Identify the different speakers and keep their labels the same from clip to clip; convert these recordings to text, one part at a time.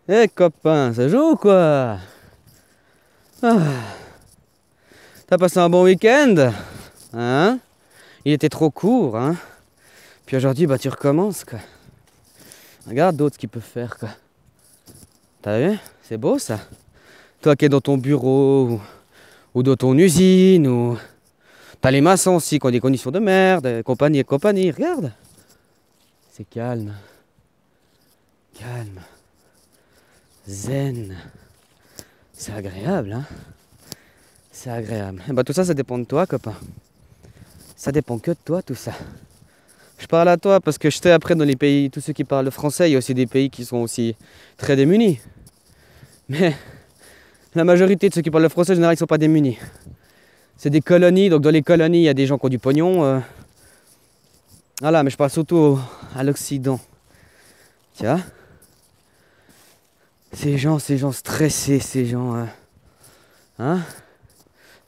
Speaker 1: Eh copain, ça joue ou quoi? Ah, t'as passé un bon week-end? Hein? Il était trop court, hein? Puis aujourd'hui, bah tu recommences, quoi. Regarde d'autres ce qu'ils peuvent faire, quoi. T'as vu? C'est beau, ça. Toi qui es dans ton bureau, ou dans ton usine, ou... T'as les maçons aussi qui ont des conditions de merde, et compagnie et compagnie. Regarde. C'est calme. Calme. Zen. C'est agréable, hein? C'est agréable. Et bah tout ça, ça dépend de toi, copain. Ça dépend que de toi, tout ça. Je parle à toi parce que je sais après dans les pays, tous ceux qui parlent le français, il y a aussi des pays qui sont aussi très démunis. Mais la majorité de ceux qui parlent le français, en général, ils ne sont pas démunis. C'est des colonies, donc dans les colonies, il y a des gens qui ont du pognon. Voilà, mais je parle surtout à l'Occident. Tu vois? Ces gens stressés, ces gens... hein?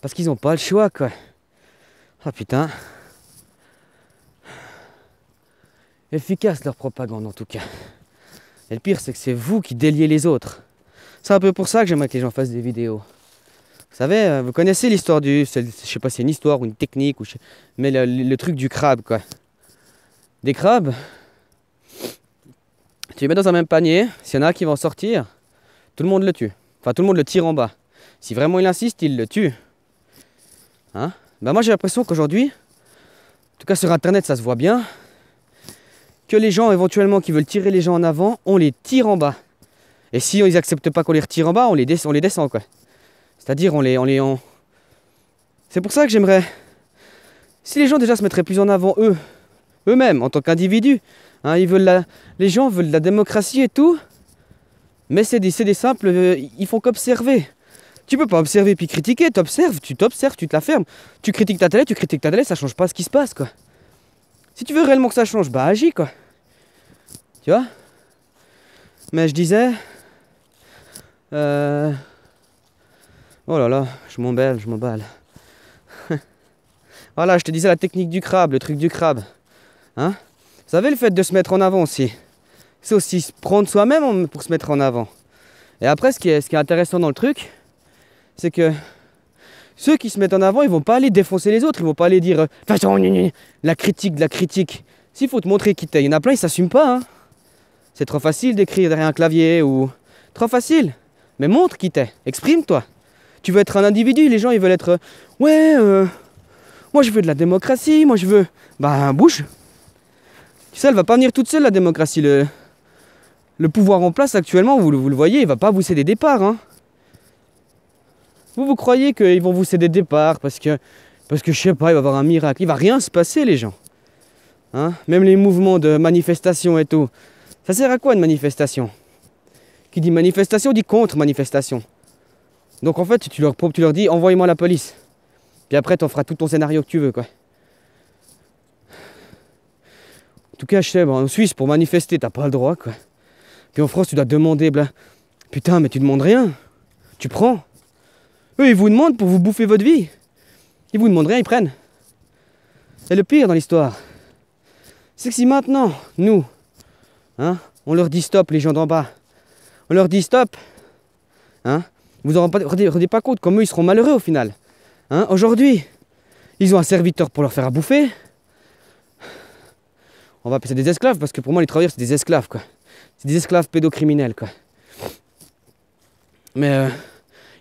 Speaker 1: Parce qu'ils n'ont pas le choix, quoi. Ah putain. Efficace leur propagande, en tout cas. Et le pire, c'est que c'est vous qui déliez les autres. C'est un peu pour ça que j'aimerais que les gens fassent des vidéos. Vous savez, vous connaissez l'histoire du... Je sais pas si c'est une histoire ou une technique, ou mais le truc du crabe, quoi. Des crabes, tu les mets dans un même panier, s'il y en a un qui va en sortir, tout le monde le tue. Enfin, tout le monde le tire en bas. Si vraiment il insiste, il le tue. Hein? Ben moi, j'ai l'impression qu'aujourd'hui, en tout cas sur Internet, ça se voit bien, que les gens, éventuellement, qui veulent tirer les gens en avant, on les tire en bas. Et si ils n'acceptent pas qu'on les retire en bas, on les descend, quoi. C'est-à-dire, C'est pour ça que j'aimerais... Si les gens déjà se mettraient plus en avant eux-mêmes, en tant qu'individus, hein, les gens veulent de la démocratie et tout, mais c'est des simples... ils font qu'observer. Tu peux pas observer puis critiquer, tu t'observes, tu te la fermes. Tu critiques ta télé, ça change pas ce qui se passe, quoi. Si tu veux réellement que ça change, bah agis, quoi. Tu vois? Mais je disais... Oh là là, je m'emballe. Voilà, je te disais la technique du crabe, le truc du crabe. Hein? Vous savez, le fait de se mettre en avant aussi. C'est aussi se prendre soi-même pour se mettre en avant. Et après, ce qui est intéressant dans le truc, c'est que ceux qui se mettent en avant, ils vont pas aller défoncer les autres. Ils vont pas aller dire la critique. S'il faut te montrer qui t'es, il y en a plein, ils s'assument pas. Hein? C'est trop facile d'écrire derrière un clavier ou... Trop facile. Mais montre qui t'es. Exprime-toi. Tu veux être un individu, les gens ils veulent être... moi je veux de la démocratie, moi je veux... Bah bouge. Tu sais, elle va pas venir toute seule la démocratie. Le pouvoir en place actuellement, vous le voyez, il va pas vous céder des parts. Hein. Vous croyez qu'ils vont vous céder des parts parce que je sais pas, il va y avoir un miracle. Il va rien se passer les gens. Hein. Même les mouvements de manifestation et tout. Ça sert à quoi une manifestation? Qui dit manifestation dit contre-manifestation. Donc en fait, tu leur dis envoyez-moi la police. Puis après, tu en feras tout ton scénario que tu veux, quoi. En tout cas, je sais, en Suisse, pour manifester, t'as pas le droit, quoi. Puis en France, tu dois demander, putain, mais tu demandes rien. Tu prends. Eux, ils vous demandent pour vous bouffer votre vie. Ils vous demandent rien, ils prennent. Et le pire dans l'histoire, c'est que si maintenant, nous, hein, on leur dit stop, les gens d'en bas, on leur dit stop, hein, vous ne vous rendez pas compte comme eux, ils seront malheureux au final. Hein, aujourd'hui, ils ont un serviteur pour leur faire à bouffer. On va appeler ça des esclaves, parce que pour moi, les travailleurs, c'est des esclaves, quoi. C'est des esclaves pédocriminels, quoi. Mais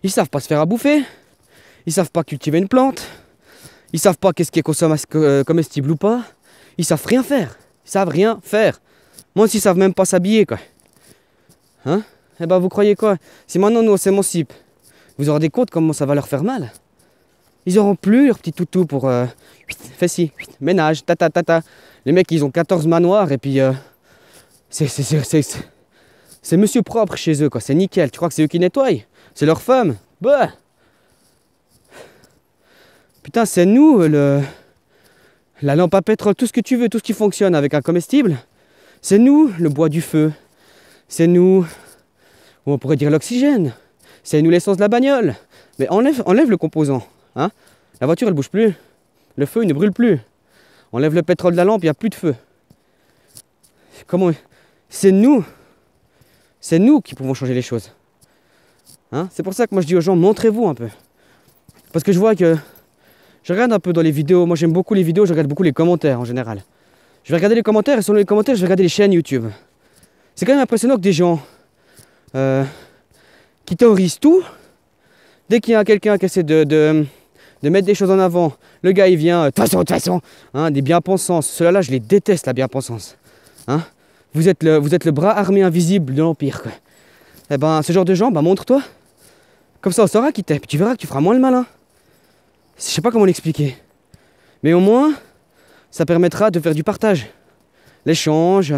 Speaker 1: ils savent pas se faire à bouffer. Ils savent pas cultiver une plante. Ils savent pas qu'est-ce qui est comestible ou pas. Ils savent rien faire. Ils savent rien faire. Moi aussi, ils savent même pas s'habiller, quoi. Hein? Eh ben, vous croyez quoi? Si maintenant, nous, on s'émancipe, vous vous rendez compte comment ça va leur faire mal? Ils auront plus leur petit toutou pour... fais ci, ménage, tata. Les mecs, ils ont 14 manoirs et puis... c'est monsieur propre chez eux, quoi. C'est nickel. Tu crois que c'est eux qui nettoient? C'est leur femme. Bah. Putain, c'est nous, la lampe à pétrole, tout ce que tu veux, tout ce qui fonctionne avec un comestible. C'est nous, le bois du feu. C'est nous, ou on pourrait dire l'oxygène. C'est nous l'essence de la bagnole. Mais enlève le composant. Hein? La voiture, elle bouge plus. Le feu, il ne brûle plus. Enlève le pétrole de la lampe, il n'y a plus de feu. Comment? C'est nous. C'est nous qui pouvons changer les choses. Hein? C'est pour ça que moi je dis aux gens, montrez-vous un peu. Parce que je vois que... Je regarde un peu dans les vidéos, moi j'aime beaucoup les vidéos, je regarde beaucoup les commentaires en général. Je vais regarder les commentaires et selon les commentaires, je vais regarder les chaînes YouTube. C'est quand même impressionnant que des gens qui théorisent tout, dès qu'il y a quelqu'un qui essaie de mettre des choses en avant, le gars il vient, de toute façon, hein, des bien-pensances. Ceux-là, je les déteste, la bien-pensance. Hein? Vous êtes le bras armé invisible de l'Empire, quoi. Eh ben, ce genre de gens, bah, montre-toi. Comme ça, on saura qui t'es. Puis tu verras que tu feras moins le malin. Je sais pas comment l'expliquer. Mais au moins, ça permettra de faire du partage. L'échange.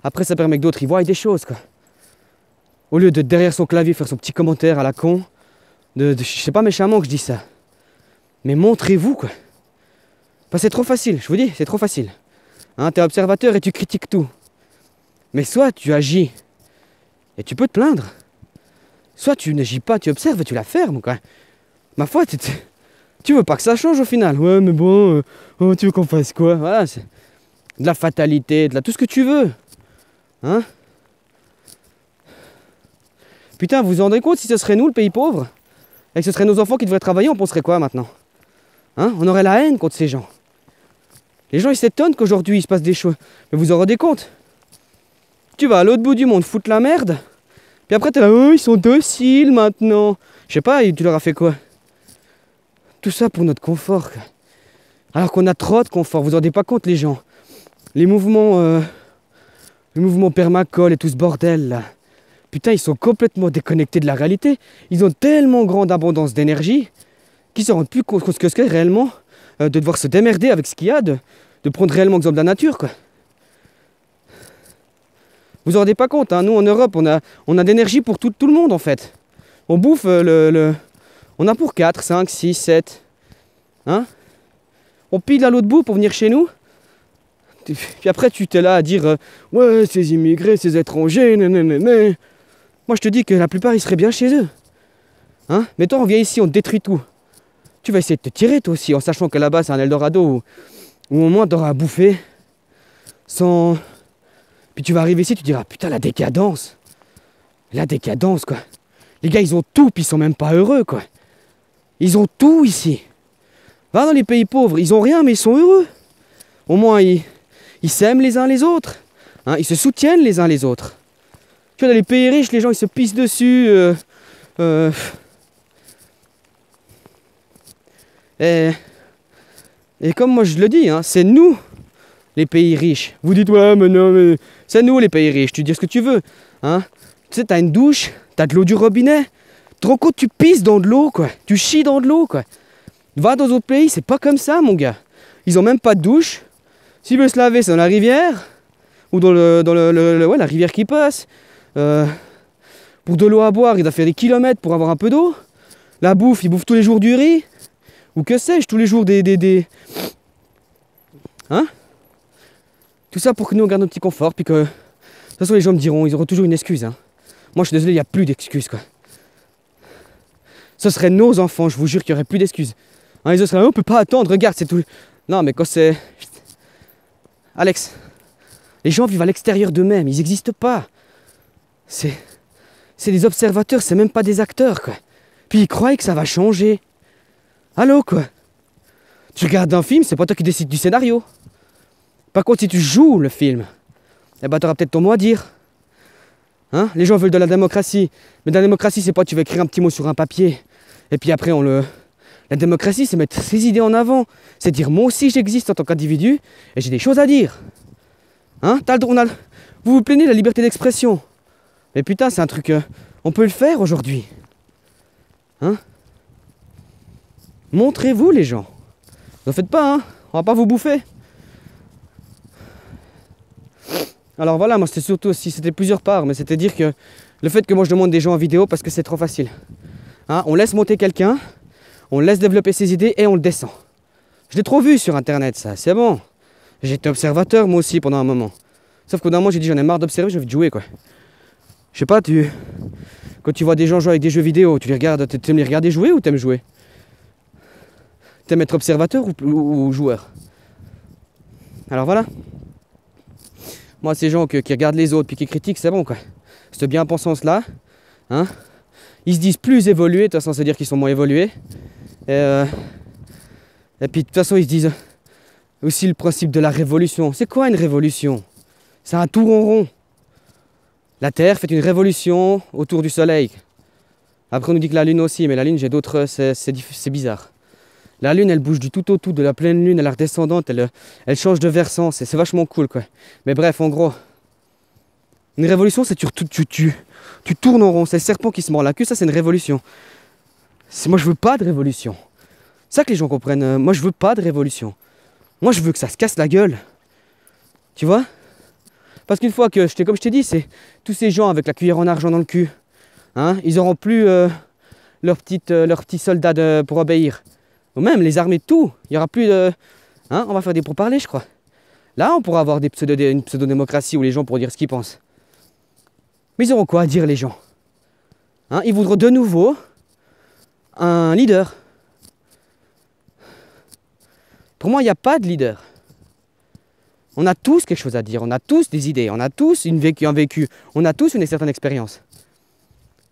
Speaker 1: Après, ça permet que d'autres y voient des choses, quoi. Au lieu de derrière son clavier faire son petit commentaire à la con. Je sais pas méchamment que je dis ça. Mais montrez-vous, quoi. Parce que c'est trop facile, je vous dis, c'est trop facile. Hein, t'es observateur et tu critiques tout. Mais soit tu agis et tu peux te plaindre. Soit tu n'agis pas, tu observes et tu la fermes, quoi. Ma foi, tu veux pas que ça change au final. Ouais, mais bon, oh, tu veux qu'on fasse quoi? Voilà, c'est de la fatalité, tout ce que tu veux. Hein? Putain, vous vous rendez compte si ce serait nous, le pays pauvre? Et que ce serait nos enfants qui devraient travailler, on penserait quoi maintenant? Hein? On aurait la haine contre ces gens. Les gens, ils s'étonnent qu'aujourd'hui, il se passe des choses. Mais vous en rendez compte? Tu vas à l'autre bout du monde foutre la merde. Puis après, t'es là, oh, ils sont dociles maintenant. Je sais pas, tu leur as fait quoi? Tout ça pour notre confort, quoi. Alors qu'on a trop de confort. Vous vous rendez pas compte, les gens? Les mouvements permacoles et tout ce bordel, là. Putain, ils sont complètement déconnectés de la réalité. Ils ont tellement grande abondance d'énergie qu'ils se rendent plus compte de ce que c'est réellement de devoir se démerder avec ce qu'il y a, de prendre réellement exemple de la nature, quoi. Vous vous rendez pas compte, hein, nous en Europe, on a d'énergie pour tout le monde en fait. On bouffe on a pour 4, 5, 6, 7. Hein? On pile à l'autre bout pour venir chez nous. Puis après tu t'es là à dire ouais, ces immigrés, ces étrangers, nanana. Moi je te dis que la plupart ils seraient bien chez eux. Hein? Mais toi on vient ici, on te détruit tout. Tu vas essayer de te tirer toi aussi en sachant que là-bas c'est un Eldorado où au moins t'auras à bouffer sans... Puis tu vas arriver ici, tu diras putain la décadence. La décadence quoi. Les gars ils ont tout puis ils sont même pas heureux quoi. Ils ont tout ici. Va dans les pays pauvres, ils ont rien mais ils sont heureux. Au moins ils s'aiment les uns les autres. Hein, ils se soutiennent les uns les autres. Tu vois dans les pays riches les gens ils se pissent dessus. Et comme moi je le dis, hein, c'est nous les pays riches. Vous dites ouais mais non mais c'est nous les pays riches, tu dis ce que tu veux. Hein? Tu sais, t'as une douche, t'as de l'eau du robinet. Tu te rends compte, tu pisses dans de l'eau quoi. Tu chies dans de l'eau quoi. Va dans d'autres pays, c'est pas comme ça mon gars. Ils ont même pas de douche. S'ils veulent se laver, c'est dans la rivière. Ou dans la rivière qui passe. Pour de l'eau à boire, il doit faire des kilomètres pour avoir un peu d'eau. La bouffe, ils bouffent tous les jours du riz. Ou que sais-je, tous les jours des... Hein? Tout ça pour que nous on garde notre petit confort, puis que... De toute façon les gens me diront, ils auront toujours une excuse. Hein. Moi je suis désolé, il n'y a plus d'excuses quoi. Ce seraient nos enfants, je vous jure qu'il n'y aurait plus d'excuses. Hein, ils seraient, on peut pas attendre, regarde, c'est tout... Non mais quand c'est... Alex, les gens vivent à l'extérieur d'eux-mêmes, ils n'existent pas. C'est des observateurs, c'est même pas des acteurs quoi. Puis ils croient que ça va changer. Allô quoi? Tu regardes un film, c'est pas toi qui décides du scénario. Par contre, si tu joues le film, eh ben t'auras peut-être ton mot à dire. Hein? Les gens veulent de la démocratie. Mais de la démocratie, c'est pas tu vas écrire un petit mot sur un papier. Et puis après, La démocratie, c'est mettre ses idées en avant. C'est dire, moi aussi, j'existe en tant qu'individu et j'ai des choses à dire. Hein? Vous vous plaignez de la liberté d'expression. Mais putain, c'est un truc... on peut le faire aujourd'hui. Hein? Montrez-vous, les gens. Ne faites pas, hein? On va pas vous bouffer. Alors voilà, moi c'était surtout aussi, c'était plusieurs parts, mais c'était dire que le fait que moi je demande des gens en vidéo parce que c'est trop facile. Hein, on laisse monter quelqu'un, on laisse développer ses idées et on le descend. Je l'ai trop vu sur internet ça, c'est bon. J'étais observateur moi aussi pendant un moment. Sauf qu'au bout d'un moment j'ai dit j'en ai marre d'observer, j'ai envie de jouer quoi. Je sais pas, quand tu vois des gens jouer avec des jeux vidéo, tu les regardes, t'aimes les regarder jouer ou t'aimes jouer? T'aimes être observateur ou joueur? Alors voilà. Moi, ces gens qui regardent les autres puis qui critiquent, c'est bon quoi. cette bien-pensance-là, hein, ils se disent plus évolués, de toute façon, c'est-à-dire qu'ils sont moins évolués. Et puis, de toute façon, ils se disent aussi le principe de la révolution. C'est quoi une révolution? C'est un tour en rond. La Terre fait une révolution autour du Soleil. Après, on nous dit que la Lune aussi, mais la Lune, j'ai d'autres... C'est bizarre. La Lune, elle bouge du tout au tout, de la pleine Lune à la redescendante, elle change de versant, c'est vachement cool, quoi. Mais bref, en gros, une révolution, c'est tu tournes en rond, c'est le serpent qui se mord la queue, ça c'est une révolution. Moi, je veux pas de révolution. C'est ça que les gens comprennent. Moi, je veux pas de révolution. Moi, je veux que ça se casse la gueule. Tu vois? Parce qu'une fois que, comme je t'ai dit, c'est tous ces gens avec la cuillère en argent dans le cul, hein, ils auront plus leurs petits soldats pour obéir. Ou même les armées, tout. Il n'y aura plus de... Hein, on va faire des pourparlers, je crois. Là, on pourra avoir une pseudo-démocratie où les gens pourront dire ce qu'ils pensent. Mais ils auront quoi à dire, les gens? Hein, ils voudront de nouveau un leader. Pour moi, il n'y a pas de leader. On a tous quelque chose à dire, on a tous des idées, on a tous un vécu, on a tous une certaine expérience.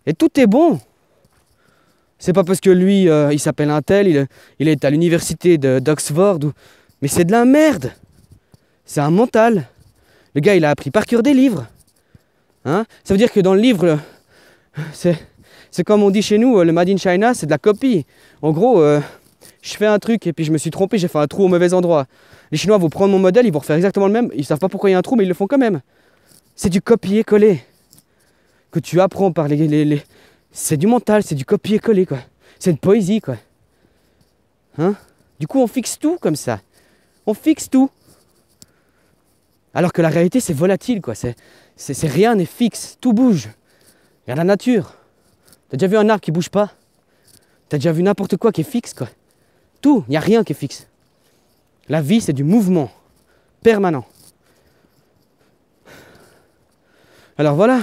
Speaker 1: Et tout est bon. C'est pas parce que lui, il s'appelle un tel, il est à l'université d'Oxford, mais c'est de la merde. C'est un mental. Le gars, il a appris par cœur des livres. Hein? Ça veut dire que dans le livre, c'est comme on dit chez nous, le Made in China, c'est de la copie. En gros, je fais un truc et puis je me suis trompé, j'ai fait un trou au mauvais endroit. Les Chinois vont prendre mon modèle, ils vont refaire exactement le même. Ils savent pas pourquoi il y a un trou, mais ils le font quand même. C'est du copier-coller. Que tu apprends par C'est du mental, c'est du copier-coller, quoi. C'est une poésie, quoi. Hein? Du coup, on fixe tout comme ça. On fixe tout. Alors que la réalité, c'est volatile, quoi. Rien n'est fixe, tout bouge. Regarde la nature. T'as déjà vu un arbre qui bouge pas? T'as déjà vu n'importe quoi qui est fixe, quoi. Tout, il n'y a rien qui est fixe. La vie, c'est du mouvement permanent. Alors voilà.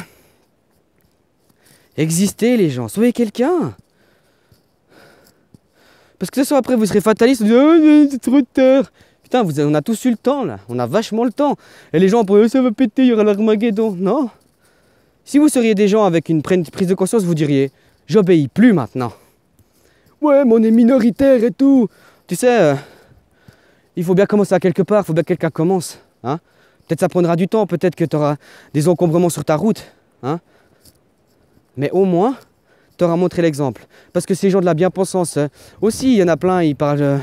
Speaker 1: Existez, les gens. Soyez quelqu'un. Parce que ce soir après, vous serez fataliste. Vous dites, oh, c'est trop tard. Putain, on a tous eu le temps, là. On a vachement le temps. Et les gens pourraient, oh, ça va péter, il y aura l'Armageddon. Non. Si vous seriez des gens avec une prise de conscience, vous diriez, j'obéis plus maintenant. Ouais, mais on est minoritaire et tout. Tu sais, il faut bien commencer à quelque part. Il faut bien que quelqu'un commence. Hein. Peut-être ça prendra du temps. Peut-être que tu auras des encombrements sur ta route. Hein. Mais au moins, tu auras montré l'exemple. Parce que ces gens de la bien-pensance, aussi, il y en a plein, ils parlent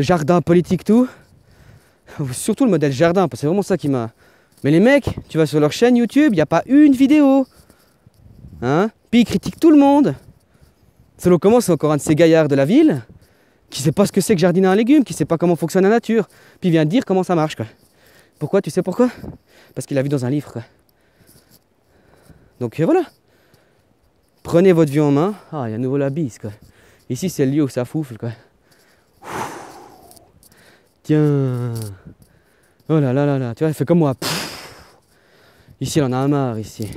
Speaker 1: jardin politique, tout. Surtout le modèle jardin, parce que c'est vraiment ça qui m'a... Mais les mecs, tu vas sur leur chaîne YouTube, il n'y a pas une vidéo. Hein? Puis ils critiquent tout le monde. Selon comment, c'est encore un de ces gaillards de la ville, qui sait pas ce que c'est que jardiner un légume, qui sait pas comment fonctionne la nature. Puis il vient dire comment ça marche, quoi. Pourquoi? Tu sais pourquoi? Parce qu'il a vu dans un livre, quoi. Donc voilà. Prenez votre vie en main. Ah, il y a à nouveau la bise, quoi. Ici, c'est le lieu où ça foufle, quoi. Tiens. Oh là là là là. Tu vois, il fait comme moi. Ici, il en a marre, ici.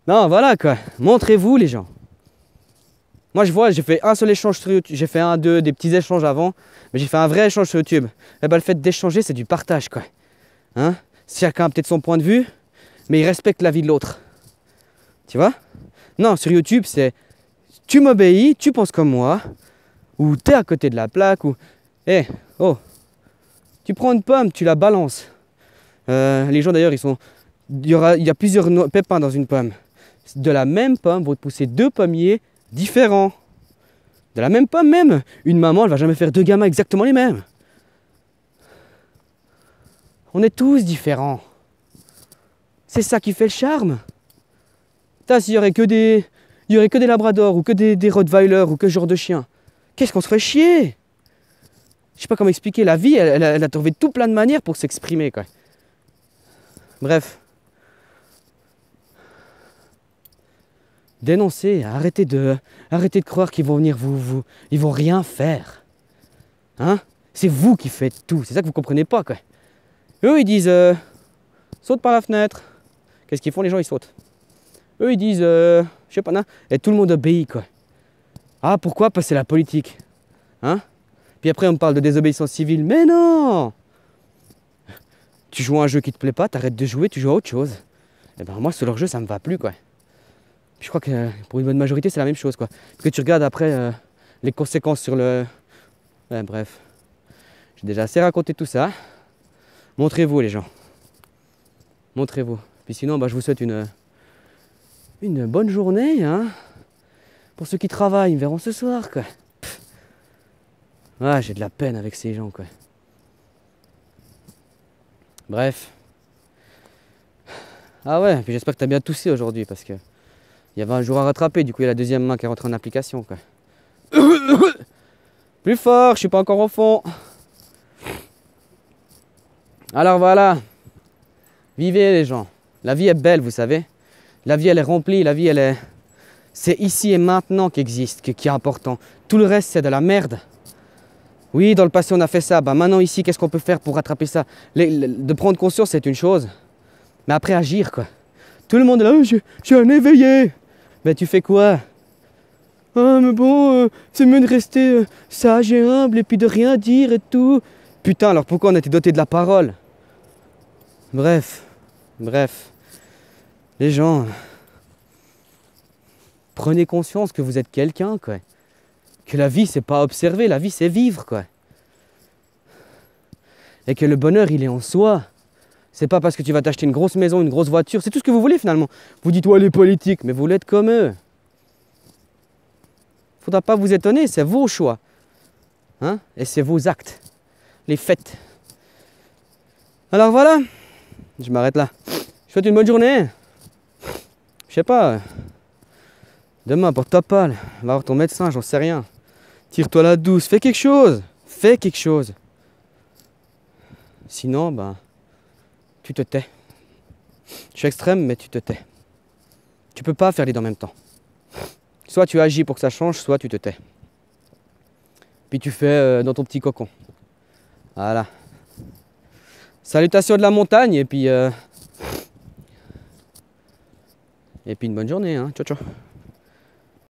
Speaker 1: Non, voilà, quoi. Montrez-vous, les gens. Moi, je vois, j'ai fait un seul échange sur YouTube. J'ai fait des petits échanges avant. Mais j'ai fait un vrai échange sur YouTube. Et ben, le fait d'échanger, c'est du partage, quoi. Hein? Chacun a peut-être son point de vue, mais il respecte la vie de l'autre. Tu vois? Non, sur YouTube, c'est tu m'obéis, tu penses comme moi, ou t'es à côté de la plaque, ou oh, tu prends une pomme, tu la balances. Les gens d'ailleurs, il y a plusieurs pépins dans une pomme. De la même pomme vont pousser deux pommiers différents. De la même pomme même. Une maman, elle va jamais faire deux gamins exactement les mêmes. On est tous différents. C'est ça qui fait le charme. S'il y aurait que des labradors ou que des rottweilers ou que ce genre de chiens, qu'est-ce qu'on se ferait chier? Je sais pas comment expliquer. La vie, elle a trouvé tout plein de manières pour s'exprimer, quoi. Bref. Dénoncez, arrêtez de croire qu'ils vont venir ils vont rien faire. Hein? C'est vous qui faites tout. C'est ça que vous comprenez pas, quoi. Eux, ils disent saute par la fenêtre. Qu'est-ce qu'ils font? Les gens, ils sautent. Eux, ils disent je sais pas, non. Et tout le monde obéit, quoi. Ah, pourquoi? Parce que c'est la politique. Hein? Puis après, on me parle de désobéissance civile. Mais non! Tu joues à un jeu qui te plaît pas, t'arrêtes de jouer, tu joues à autre chose. Et ben moi, sur leur jeu, ça me va plus, quoi. Puis je crois que pour une bonne majorité, c'est la même chose, quoi. Parce que tu regardes après les conséquences sur le... Ouais, bref. J'ai déjà assez raconté tout ça. Montrez-vous, les gens. Montrez-vous. Puis sinon, bah, je vous souhaite une bonne journée, hein. Pour ceux qui travaillent, ils me verront ce soir, quoi. Ah, j'ai de la peine avec ces gens, quoi. Bref. Ah ouais, puis j'espère que t'as bien toussé aujourd'hui, parce que il y avait un jour à rattraper, du coup il y a la deuxième main qui est rentrée en application, quoi. Plus fort, je suis pas encore au fond. Alors voilà. Vivez les gens. La vie est belle, vous savez. La vie elle est remplie, la vie elle est... C'est ici et maintenant qui existe, qui est important. Tout le reste c'est de la merde. Oui, dans le passé on a fait ça, bah maintenant ici qu'est-ce qu'on peut faire pour rattraper ça? De prendre conscience c'est une chose, mais après agir, quoi. Tout le monde est là, je suis un éveillé. Mais tu fais quoi? Ah mais bon, c'est mieux de rester sage et humble et puis de rien dire et tout. Putain, alors pourquoi on a été doté de la parole? Bref. Les gens, prenez conscience que vous êtes quelqu'un, quoi. Que la vie c'est pas observer, la vie c'est vivre, quoi. Et que le bonheur il est en soi. C'est pas parce que tu vas t'acheter une grosse maison, une grosse voiture, c'est tout ce que vous voulez finalement. Vous dites ouais les politiques, mais vous l'êtes comme eux. Faudra pas vous étonner, c'est vos choix. Hein? Et c'est vos actes. Les faits. Alors voilà, je m'arrête là. Je vous souhaite une bonne journée. Je sais pas. Demain, porte-toi pas. Va voir ton médecin, j'en sais rien. Tire-toi la douce, fais quelque chose. Fais quelque chose. Sinon, ben, tu te tais. Je suis extrême, mais tu te tais. Tu peux pas faire les deux en même temps. Soit tu agis pour que ça change, soit tu te tais. Puis tu fais dans ton petit cocon. Voilà. Salutations de la montagne et puis une bonne journée, hein. Ciao ciao.